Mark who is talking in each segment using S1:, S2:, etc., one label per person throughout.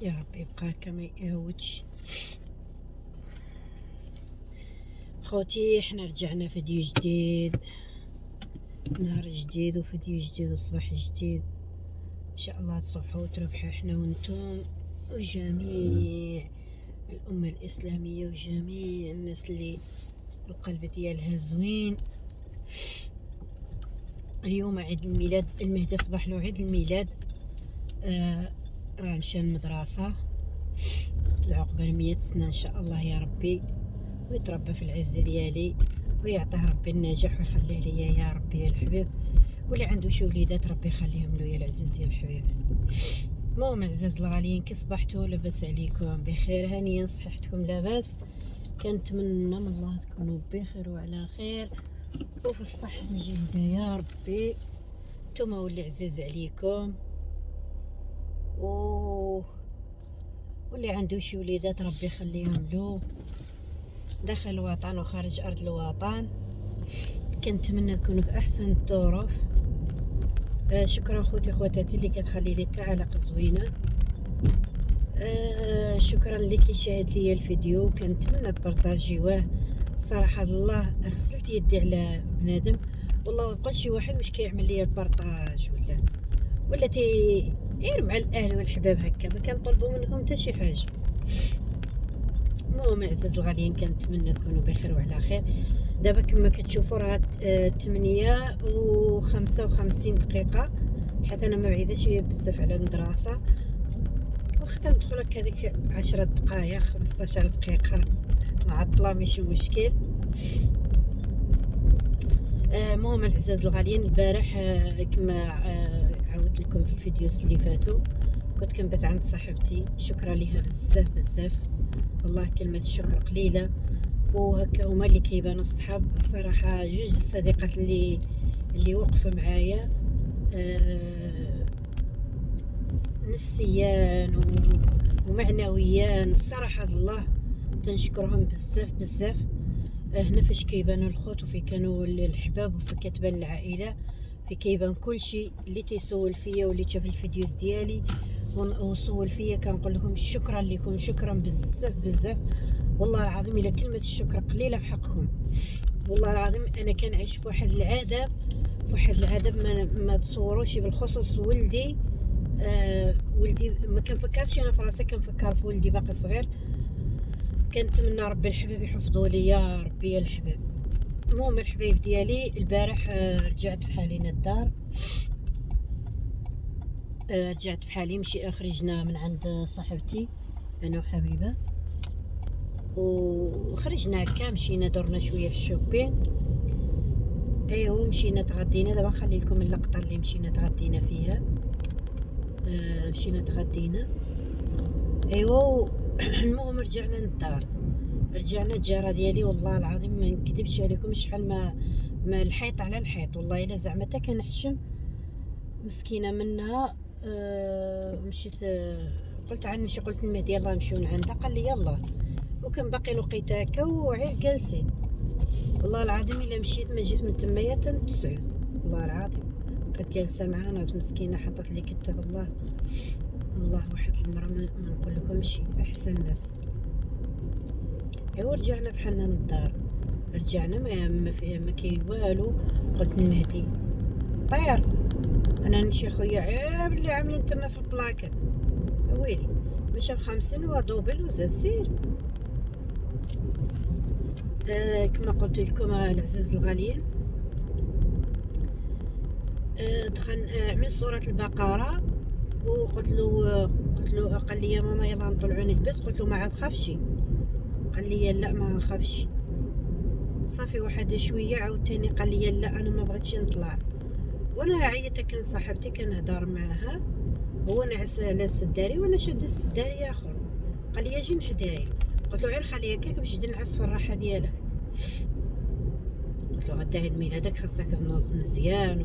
S1: يا رب يبقى هكا ما يعاودش. خوتي حنا رجعنا فيديو جديد، نهار جديد وفيديو جديد وصباح جديد. ان شاء الله تصبحوا وتربحوا احنا وانتم وجميع الأمة الإسلامية وجميع الناس اللي القلب ديالها زوين. اليوم عيد الميلاد المهدي، صباح له عيد الميلاد. راه مشى المدرسة العقبال 100 سنة ان شاء الله يا ربي، ويتربى في العز ديالي ويعطيه ربي النجاح ويخليه ليا يا ربي يا الحبيب، واللي عنده شي وليدات ربي يخليهم له يا العزيز يا الحبيب. المهم العزاز الغاليين، كي صبحتوا لاباس عليكم بخير؟ هانيا صحيحتكم لاباس؟ كنتمنى من الله تكونوا بخير وعلى خير وفي الصحة الجيدة يا ربي. نتوما واللي عزيز عليكم واللي عنده شي وليدات ربي يخليهم له داخل الوطن وخارج ارض الوطن. كنتمنى تكونوا في احسن الظروف. شكرا خوتي خواتاتي اللي كتخلي لي التعاليق زوينه. شكرا اللي كيشاهد ليا الفيديو، كنتمنى تبارطاجيوه. صراحه الله غسلت يدي على بنادم والله مابقاش شي واحد واش كيعمل ليا البارطاج ولا غير مع الاهل والحباب هكا، ما كنطلبوا منهم حتى شي حاجه. المهم العزاز الغاليين، كنتمنى تكونوا بخير وعلى خير. دابا كما كتشوفوا راه 8:55 دقيقه، حيت انا ما بعيده شويه بزاف على المدرسه، وخا ندخل هكا ديك 10 دقائق 15 دقيقه معطله ماشي مشكل. المهم العزاز الغاليين، البارح كما عاودت لكم في الفيديوز اللي فاتوا كنت كنبات عند صاحبتي، شكرا ليها بزاف بزاف والله، كلمه الشكر قليله. وهكا هما اللي كيبانوا الصحاب الصراحه، جوج الصديقات اللي وقفوا معايا نفسيا ومعنويا. الصراحه الله تنشكرهم بزاف بزاف. هنا فاش كيبانوا الخوت وفي كانوا الحباب وفي كتبان العائله، في كيبان كل شيء. اللي تيسول فيا واللي شاف الفيديوز ديالي وصول فيا كنقول لكم شكرا لكم، شكرا بزاف بزاف والله العظيم. الا كلمه الشكر قليله في حقكم والله العظيم. انا كنعيش في واحد العذاب ما تصوروش، بالخصوص ولدي. ولدي ما كنفكرش انا في راسي، كنفكر في ولدي باقي صغير. كنتمنى ربي الحبيب يحفظوا لي يا ربي يا الحبيب. المهم الحبيب ديالي، البارح رجعت في حالي الدار. رجعت في حالي، خرجنا من عند صاحبتي انا وحبيبه، وخرجنا هكا مشينا درنا شويه في الشوبين. ايوا مشينا تغدينا. دابا نخلي لكم اللقطه اللي مشينا تغدينا فيها. مشينا تغدينا ايوا. المهم رجعنا للدار، رجعنا الجاره ديالي والله العظيم ما نكذبش عليكم شحال ما الحيط على الحيط والله الا زعما حتى كنحشم مسكينه منها. مشيت قلت عاد نمشي، قلت للمهدي يلاه نمشيو عندها، قال لي يلاه. وكان باقي لقيت هكا وعير جالسين والله العظيم الا مشيت ما جيت من تمايا تنتسعود والله العظيم. بقيت جالسه معاها مسكينه حطت لي كتاب الله واحد المره ما نقول لكمش احسن ناس. ايوا رجعنا بحالنا للدار، رجعنا ما كاين والو. قلت للمهدي طير انا نمشي خويا، عيب اللي عاملين تما في البلاكه ويلي مشى ب50 ودوبل وزاد سير. كما قلت لكم العزاز الغاليين، دخل عمل سورة البقرة وقلت له قال لي يا ماما يلا نطلعوا نلبس. قلت له ما عاد خافش، قال لي لا ما نخافش. صافي واحد شويه عاوتاني قال لي لا انا ما بغيتش نطلع. وانا عيطت كان صاحبتي كنهضر معاها، هو نعس على السداري وانا شاده السداري اخر. قال لي اجي حدايا. قلت له غير خليها هكاك باش نعس في الراحه ديالك. قلت له غدا عيد ميلادك خاصك تنوض مزيان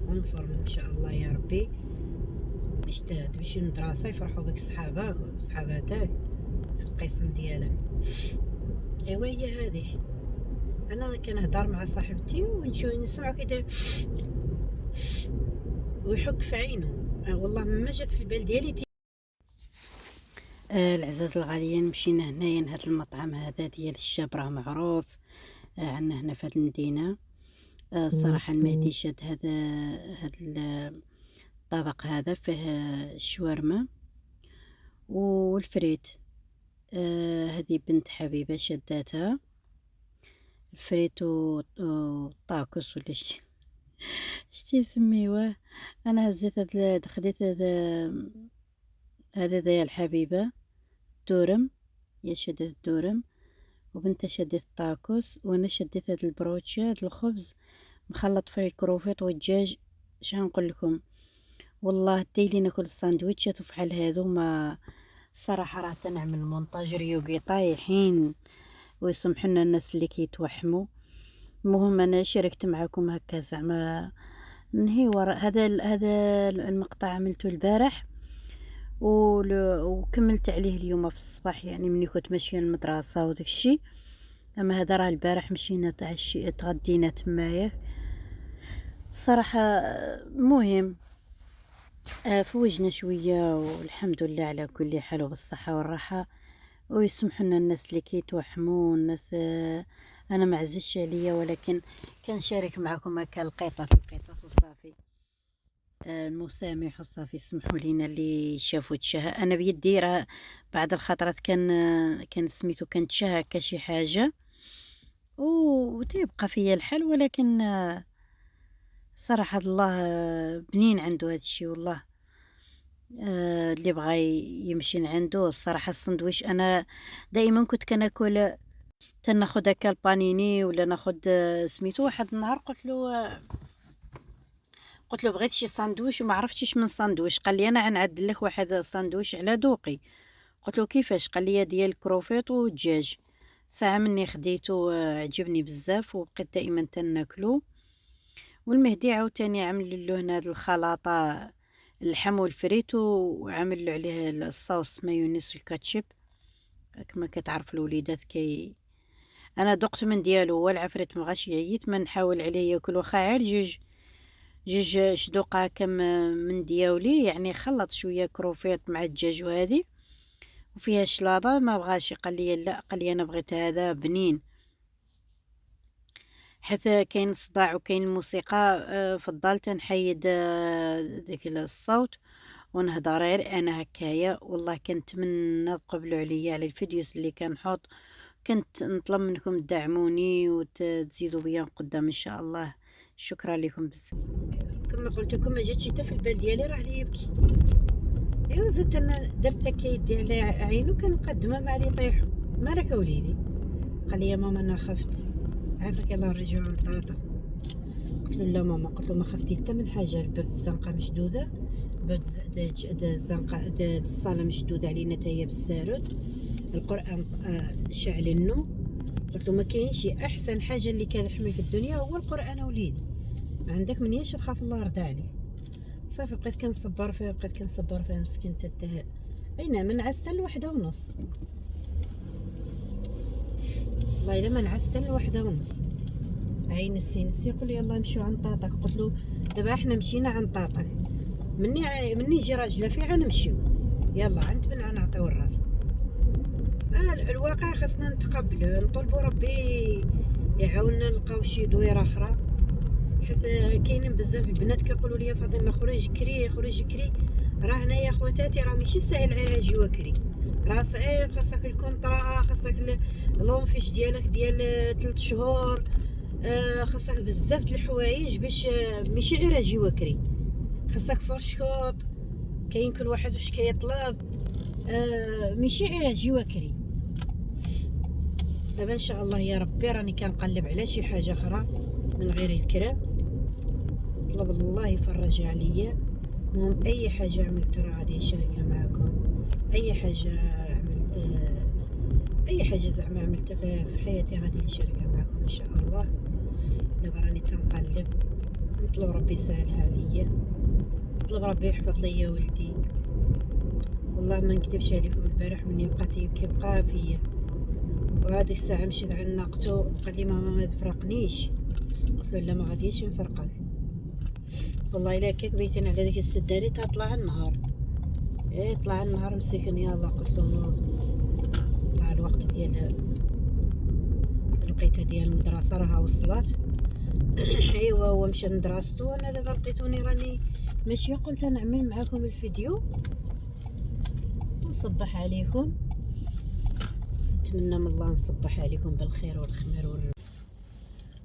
S1: اون فورم ان شاء الله يا ربي، باش تمشي للمدرسه يفرحوا بك صحابك وصحاباتك في القسم ديالك. ايوا هي هذه. انا كنهضر مع صاحبتي ونشوف نسمعو كيدير ويحك في عينه. والله ما جات في البال ديالي العزاز الغاليين، مشينا هنايا لهاد المطعم هذا ديال الشاب، راه معروف عندنا هنا في هاد المدينة. الصراحة المهدي شاد هاد الطبق هذا فيه الشاورما والفريت. هذه بنت حبيبة شداتها الفريت والطاكوس ولا شتي يسميوه. انا هزيت خديت هذا يا الحبيبة الدورم، هي شدت الدورم وبنتها شدت الطاكوس، وانا شديت هاد البروتشي، هاد الخبز مخلط فيه الكروفيط والدجاج. نقول لكم والله ديلي ناكل الساندويتشات وفحال هادو. ما الصراحه راه تنعمل مونتاج ريوقي طايحين ويسمحنا الناس اللي كيتوحموا. المهم انا شاركت معكم هكا زعما نهي ورا هذا المقطع عملته البارح وكملت عليه اليوم في الصباح، يعني مني كنت ماشيه المدرسه وداك الشيء. اما هذا راه البارح مشينا تغدينا تمايا الصراحه. مهم فوجنا شويه والحمد لله على كل حال وبالصحه والراحه. ويسمحوا لنا الناس اللي كيتوحموا الناس. انا ما عزيزش عليا ولكن كنشارك معكم هكا القطط وصافي. المسامح وصافي. سمحوا لينا اللي شافوا تشهى. انا بيدي راه بعض الخطرات كان سميتو كنتشهى هكا شي حاجه وتيبقى فيا الحال، ولكن صراحه الله بنين عنده هذا الشيء والله. اللي بغى يمشي عنده الصراحه. السندويش انا دائما كنت كناكل تناخذ هكا البانيني ولا ناخذ سميتو. واحد النهار قلت له بغيت شي ساندويش وما عرفتش من ساندويش. قال لي انا غنعدل لك واحد ساندويش على ذوقي. قلت له كيفاش؟ قال لي ديال الكروفيط والدجاج. ساعه مني خديته عجبني بزاف وبقيت دائما تناكلو. والمهدي عاوتاني عمل له هنا هاد الخلطه اللحم والفريت وعمل له عليه الصوص مايونيز والكاتشب كما كتعرف الوليدات انا دقت من ديالو هو العفريت مبغاش يعيط ما نحاول عليه ياكل واخا عير جوج شدوقه كم من دياولي، يعني خلط شويه كروفيط مع الدجاج وهذه وفيها الشلاضه ما بغاش. قال لي لا، قال لي انا بغيت هذا بنين. حتى كاين الصداع وكاين الموسيقى فضلت نحيد ديك الصوت ونهضر غير انا هكايا. والله كنتمنى تقبلوا عليا على الفيديوز اللي كنحط. كنت نطلب منكم تدعموني وتزيدوا بيا قدام ان شاء الله. شكرا لكم بزاف. كما قلت لكم ما جاتش حتى في البال ديالي راه لي يبكي. ايوا زدت انا درت هكا يدي على عينو كنقدمها مع لي طيحو. مالك وليدي؟ قال لي يا ماما انا خفت، عافاك يلاه نرجعو عند طاطا. قلت له لا ماما، قلت له ما خفتي حتى من حاجه. الباب الزنقه مشدوده، باب الزنقه الصاله مشدوده علينا حتى هي بالسارد. القران شعلنو. قلت له ما كاينش احسن حاجه اللي كنحمي في الدنيا هو القران وليدي. ما عندك من ياش تخاف الله يرضى عليه. صافي بقيت كنصبر فيها مسكين تنتهى. اين من عسل 1:30 والله الا ما نعس حتى 1:30. عين السي يقول لي يلا نمشيو عند طاطاك. قلت له دابا احنا مشينا عند طاطاك، مني يجي راجله فيه غنمشيو يلا عند من غنعطيو الراس. الواقع خاصنا نتقبلو نطلبوا ربي يعاوننا نلقاو شي دويره اخرى. حيت كاينين بزاف البنات كيقولوا لي فاطمه خرج كري. راه هنايا خواتاتي راه ماشي ساهل على جوا كري، راه صعيب. خاصك الكونطرا، خاصك لونفيش ديالك ديال 3 شهور، خاصك بزاف د الحوايج باش ماشي غير اجي وكري. خاصك فرشكوط، كاين كل واحد واش كيطلب، ماشي غير اجي وكري. دابا ان شاء الله يا ربي راني كنقلب على شي حاجه اخرى من غير الكرا. طلب الله يفرج عليا. المهم اي حاجه عملت راه غادي نشاركها معكم. اي حاجه عملت اي حاجه زعما عملتها في حياتي غادي نشاركها معكم ان شاء الله. دابا راني تنقلب نطلب ربي يسهلها عليا، نطلب ربي يحفظ ليا ولدي. والله ما نكذبش عليكم البارح مني كيبقى فيا. وهذيك الساعه مشيت عند ناقتو قال لي ماما ما تفرقنيش. قلت له لا ما غاديش نفرقك. والله الا كيك بيتين على ديك السداري تطلع النهار. ايه طلع النهار مسكن، يلا قلت له نوض. طلع الوقت ديال الوقيته ديال المدرسه راها وصلت. ايوا هو مشى لمدرستو، وانا دابا لقيتوني راني ماشيه، قلت نعمل معاكم الفيديو ونصبح عليكم. نتمنى من الله نصبح عليكم بالخير والخمير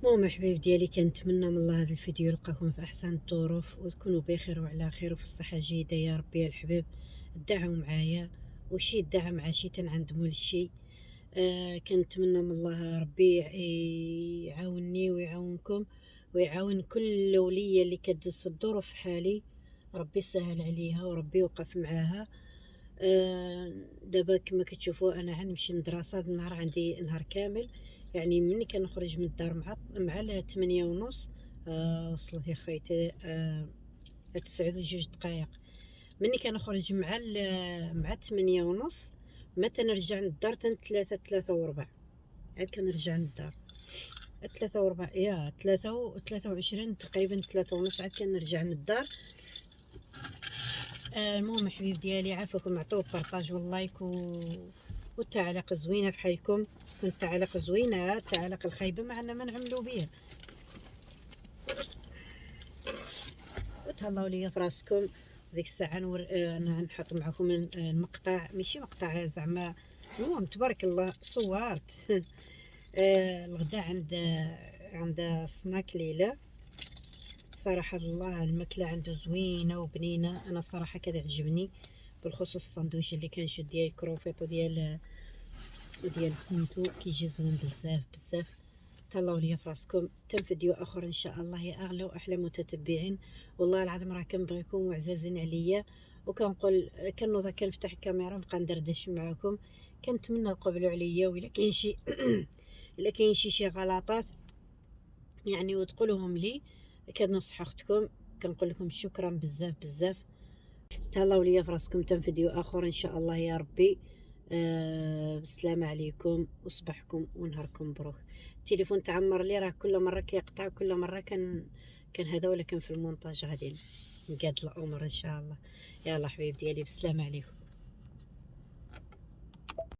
S1: المهم حبيب ديالي، كنتمنى من الله هذا الفيديو يلقاكم في احسن الظروف، وتكونوا بخير وعلى خير وفي الصحه الجيده يا ربي يا الحبيب. ادعوا معايا، وشي ادعى مع شي تنعند مول الشي. كنتمنى من الله ربي يعاونني ويعاونكم، ويعاون كل وليه اللي كدوز في الظروف حالي. ربي يسهل عليها وربي يوقف معاها. دابا كما كتشوفوا انا غنمشي للمدرسه، هذا النهار عندي نهار كامل، يعني مني كنخرج من الدار مع 8:30. وصلت يا خيتي 9:02 مني كنخرج مع 8:30، متى نرجع للدار تن 3:03 عاد كنرجع للدار 3:04 يا 23 تقريبا 3:30 عاد كنرجع للدار. المهم حبيب ديالي، عافاكم، عطوه بارطاج واللايك والتعاليق زوينه بحالكم. كنت تعاليق زوينه، التعاليق الخايبه معنا ما نعملوا بها. وتهلاو ليا في راسكم. ديك الساعه انا نحط معكم المقطع، ماشي مقطع زعما، المهم تبارك الله صورت. الغدا عند سناك ليلى. صراحه الله الماكله عنده زوينه وبنينه، انا صراحه كتعجبني، بالخصوص الساندويتش اللي كنشد ديال الكروفيط وديال سميتو، كيجي زوين بزاف بزاف. تهلاو ليا في راسكم. تم فيديو اخر ان شاء الله يا اغلى واحلى متتبعين. والله العظيم راه كنبغيكم وعزازين عليا، وكنقول كنوض كنفتح الكاميرا نبقى ندردش معاكم. كنتمنى تقبلوا عليا، ولا كاين شي الا كاين شي غلطات يعني وتقولوهم لي، كنصح اختكم. كنقول لكم شكرا بزاف بزاف. تهلاو ليا في راسكم. تم فيديو اخر ان شاء الله يا ربي. بالسلامه عليكم، وصباحكم ونهاركم مبروك. التليفون تعمر لي، راه كل مره كيقطع، كل مره كان هذا، ولكن في المونتاج غادي نقاد الامور ان شاء الله. يلا حبيب ديالي، بالسلامه عليكم.